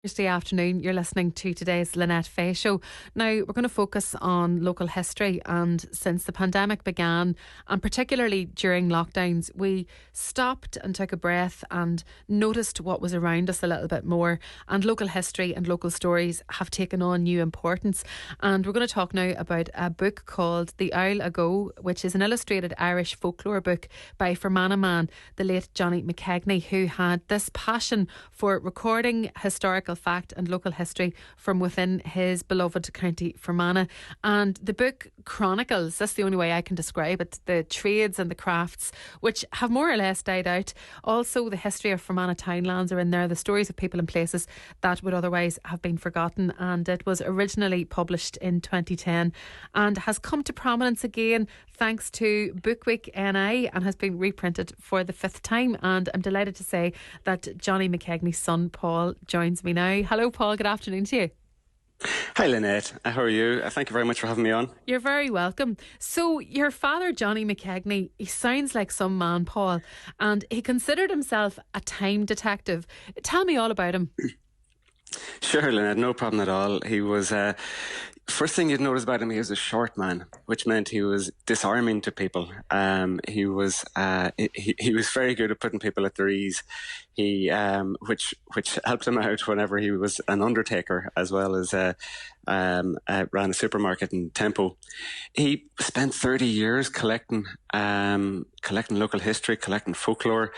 Thursday afternoon, you're listening to today's Lynette Fay show. Now, we're going to focus on local history, and since the pandemic began, and particularly during lockdowns, we stopped and took a breath and noticed what was around us a little bit more, and local history and local stories have taken on new importance. And we're going to talk now about a book called The Ould Ago, which is an illustrated Irish folklore book by Fermanagh man, the late Johnny McKeagney, who had this passion for recording historical fact and local history from within his beloved county Fermanagh. And the book chronicles, that's the only way I can describe it, the trades and the crafts which have more or less died out. Also, the history of Fermanagh townlands are in there, the stories of people and places that would otherwise have been forgotten. And it was originally published in 2010 and has come to prominence again thanks to Book Week NI and has been reprinted for the fifth time. And I'm delighted to say that Johnny McKeagney's son Paul joins me now. Hello Paul, good afternoon to you. Hi Lynette, how are you? Thank you very much for having me on. You're very welcome. So your father Johnny McKeagney, he sounds like some man, Paul, and he considered himself a time detective. Tell me all about him. Sure Lynette, no problem at all. He was, first thing you'd notice about him, he was a short man, which meant he was disarming to people. He was very good at putting people at their ease. He, which helped him out whenever he was an undertaker, as well as ran a supermarket in Tempo. He spent 30 years collecting local history, collecting folklore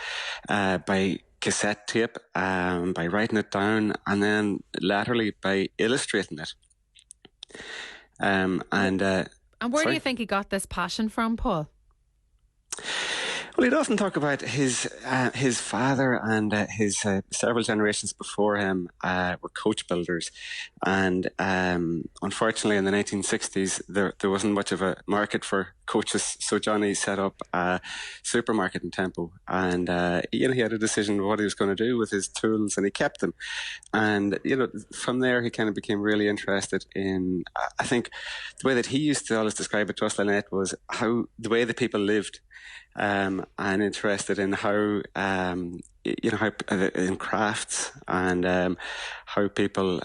by cassette tape, by writing it down, and then laterally by illustrating it. And where do you think he got this passion from, Paul? Well, he'd often talk about his father and his several generations before him were coach builders, and unfortunately in the 1960s there wasn't much of a market for coaches, so Johnny set up a supermarket in Tempo, and he had a decision of what he was going to do with his tools, and he kept them. And from there he kind of became really interested in, I think the way that he used to always describe it to us, Lynette, was how the way the people lived. And interested in how in crafts and how people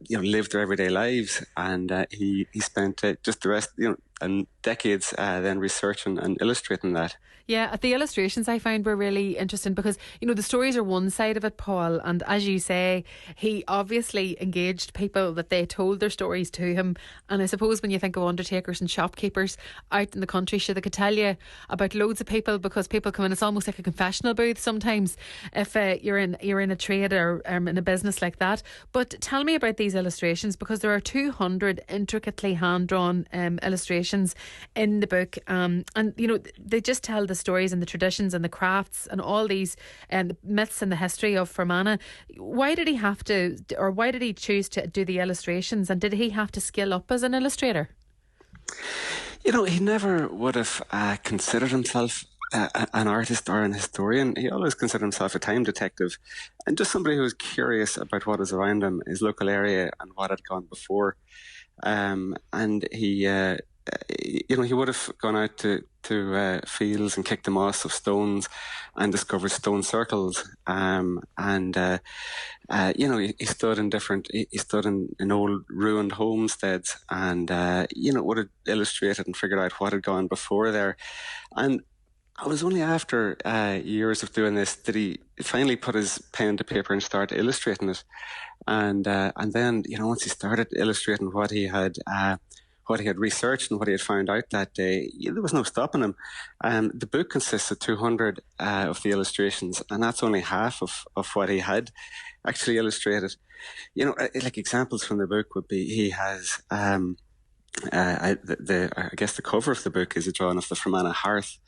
lived their everyday lives, and he spent just the rest and decades then researching and illustrating that. Yeah, the illustrations I found were really interesting because, the stories are one side of it, Paul. And as you say, he obviously engaged people that they told their stories to him. And I suppose when you think of undertakers and shopkeepers out in the country, sure, they could tell you about loads of people because people come in. It's almost like a confessional booth sometimes if you're in a trade or in a business like that. But tell me about these illustrations, because there are 200 intricately hand-drawn illustrations in the book. And, they just tell the stories and the traditions and the crafts and all these the myths and the history of Fermanagh. Why did he have to, or why did he choose to do the illustrations, and did he have to skill up as an illustrator? He never would have considered himself an artist or an historian. He always considered himself a time detective and just somebody who was curious about what was around him, his local area and what had gone before. And he would have gone out to fields and kicked the moss of stones and discovered stone circles. He stood in old ruined homesteads and, would have illustrated and figured out what had gone before there. And it was only after years of doing this that he finally put his pen to paper and started illustrating it. And then, once he started illustrating what he had researched and what he had found out that day, there was no stopping him. The book consists of 200 of the illustrations, and that's only half of what he had actually illustrated. Like examples from the book would be, he has I guess the cover of the book is a drawing of the Fermanagh hearth,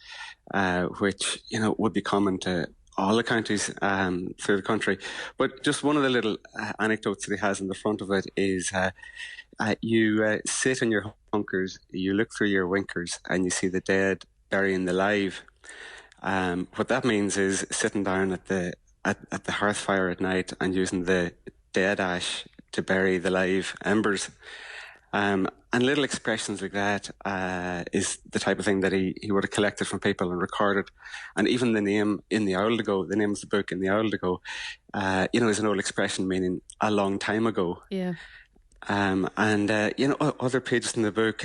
which would be common to all the counties through the country. But just one of the little anecdotes that he has in the front of it is you sit in your hunkers, you look through your winkers, and you see the dead burying the live. What that means is sitting down at the hearth fire at night and using the dead ash to bury the live embers. And little expressions like that is the type of thing that he would have collected from people and recorded. And even the name in the Ould ago, the name of the book in the Ould ago, is an old expression meaning a long time ago. Yeah. Other pages in the book,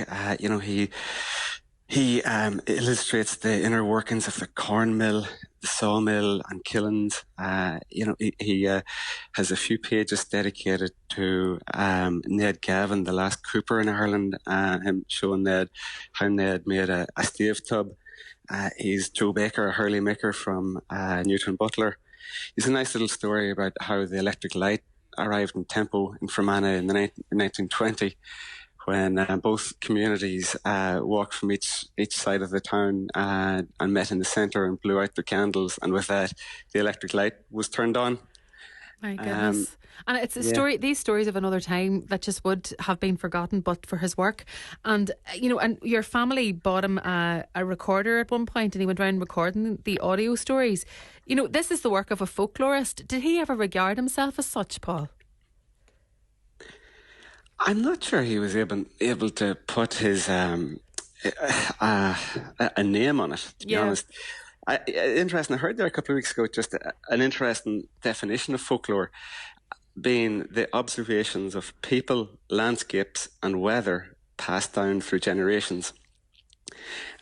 he illustrates the inner workings of the corn mill, the sawmill, and kilns. He has a few pages dedicated to Ned Gavin, the last cooper in Ireland, him showing Ned how Ned made a stave tub. He's Joe Baker, a hurley maker from Newton Butler. He's a nice little story about how the electric light arrived in Tempo in Fermanagh in 1920. When both communities walked from each side of the town and met in the centre and blew out their candles, and with that, the electric light was turned on. My goodness. And it's a story, these stories of another time that just would have been forgotten but for his work. And, and your family bought him a recorder at one point, and he went around recording the audio stories. This is the work of a folklorist. Did he ever regard himself as such, Paul? I'm not sure he was able to put his a name on it, to be honest. Interesting. I heard there a couple of weeks ago just an interesting definition of folklore being the observations of people, landscapes, and weather passed down through generations.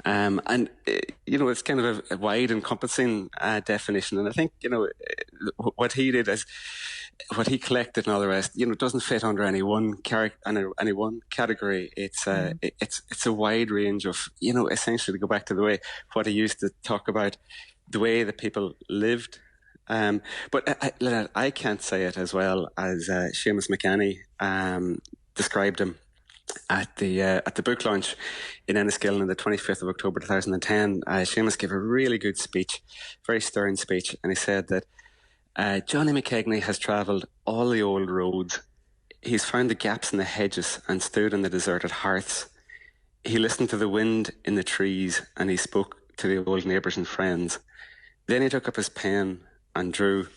It's kind of a wide, encompassing definition, and I think what he did is. What he collected and all the rest, doesn't fit under any one category. It's a wide range of, essentially to go back to the way what he used to talk about, the way that people lived. But I can't say it as well as Seamus McKeagney described him at the book launch in Enniskillen on the 25th of October 2010. Seamus gave a really good speech, very stirring speech, and he said that Johnny McKeagney has travelled all the old roads. He's found the gaps in the hedges and stood on the deserted hearths. He listened to the wind in the trees, and he spoke to the old neighbours and friends. Then he took up his pen and drew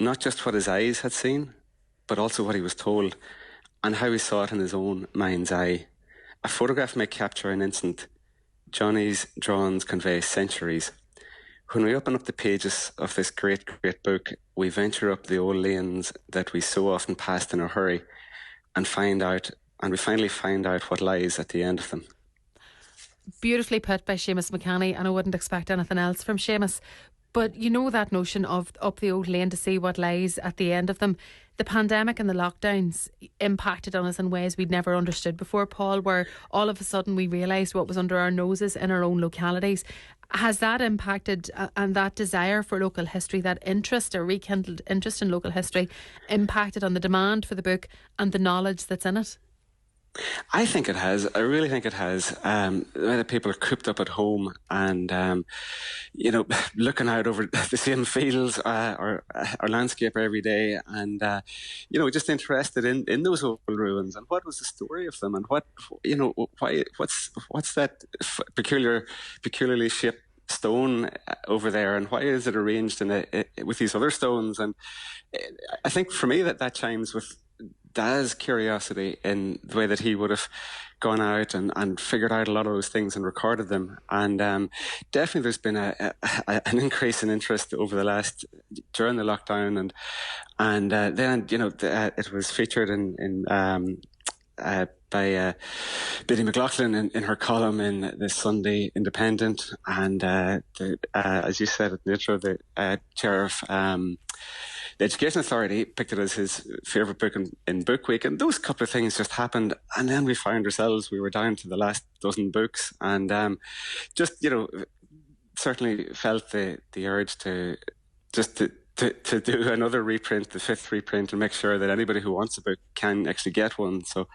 not just what his eyes had seen, but also what he was told and how he saw it in his own mind's eye. A photograph may capture an instant. Johnny's drawings convey centuries. When we open up the pages of this great, great book, we venture up the old lanes that we so often passed in a hurry and we finally find out what lies at the end of them. Beautifully put by Seamus McKeagney, and I wouldn't expect anything else from Seamus. But that notion of up the old lane to see what lies at the end of them. The pandemic and the lockdowns impacted on us in ways we'd never understood before, Paul, where all of a sudden we realised what was under our noses in our own localities. Has that impacted, and that desire for local history, that interest or rekindled interest in local history, impacted on the demand for the book and the knowledge that's in it? I think it has. I really think it has. The way that people are cooped up at home and, looking out over the same fields or landscape every day and, just interested in those old ruins and what was the story of them and what's that peculiarly shaped stone over there and why is it arranged with these other stones? And I think for me that chimes with Dad's curiosity in the way that he would have gone out and figured out a lot of those things and recorded them. And definitely there's been an increase in interest during the lockdown. And then, it was featured by Biddy McLaughlin in her column in the Sunday Independent. And as you said at the intro, the chair of the Education Authority picked it as his favourite book in Book Week, and those couple of things just happened, and then we found ourselves, we were down to the last dozen books, and certainly felt the urge to do another reprint, the 5th reprint, and make sure that anybody who wants a book can actually get one. So.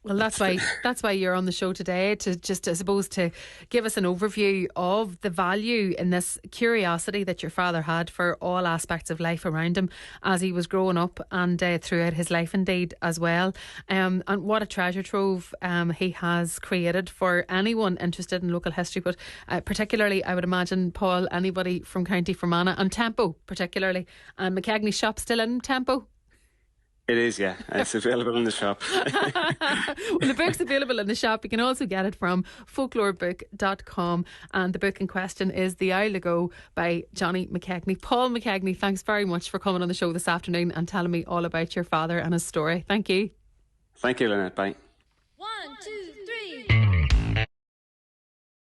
Well, that's why you're on the show today, to just, I suppose, to give us an overview of the value in this curiosity that your father had for all aspects of life around him as he was growing up and throughout his life indeed as well. And what a treasure trove he has created for anyone interested in local history, but particularly, I would imagine, Paul, anybody from County Fermanagh and Tempo particularly. And McKeagney shop still in Tempo? It is, yeah. It's available in the shop. Well, the book's available in the shop. You can also get it from folklorebook.com. And the book in question is The Ould Ago by Johnny McKeagney. Paul McKeagney, thanks very much for coming on the show this afternoon and telling me all about your father and his story. Thank you. Thank you, Lynette. Bye.